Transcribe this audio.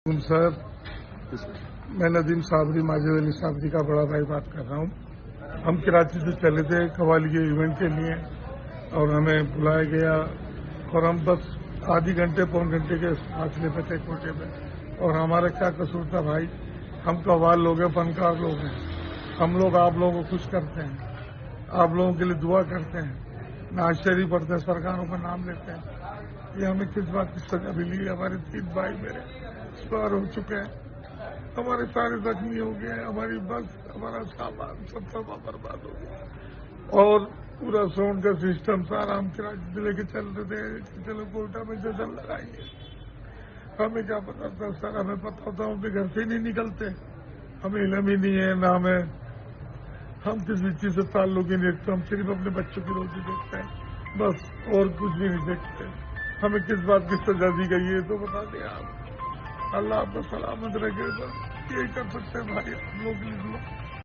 Sir, मैं नदीम साबरी माजिद अली साबरी का बड़ा भाई बात कर रहा हूँ। हम कराची से चले थे कव्वाली के इवेंट के लिए और हमें बुलाया गया और हम बस आधी घंटे पौन घंटे के फासले पे थे कोटे पे। और हमारा क्या कसूर था भाई, हम कव्वाल लोग हैं, फनकार लोग हैं। हम लोग आप लोगों को खुश करते हैं, आप लोगों के लिए दुआ करते हैं, नाज शरीफ पढ़ते हैं, सरकारों का नाम लेते हैं। ये हमें किस बात की सजा मिली? हमारे 3 भाई मेरे सवार हो चुके हैं, हमारे सारे जख्मी हो गए हैं, हमारी बस, हमारा सामान सब बर्बाद हो गया और पूरा साउंड का सिस्टम सारा हम कराची से लेके चल रहे थे कि चलो कोटा में जश्न लगाएंगे। हमें क्या पता था सर, हमें पता होता हम अपने घर से ही नहीं निकलते, हमें इल्म ही नहीं है ना, हमें हम किसी चीज से ताल्लुक ही नहीं रखते, हम सिर्फ अपने बच्चों की रोटी देखते हैं बस, और कुछ भी नहीं देखते। हमें किस बात की सजा दी गई है तो बता दें आप। अल्लाह आपको सलामत रखे, बस यही कर सकते हैं भाई, आप लोग के लिए दुआ।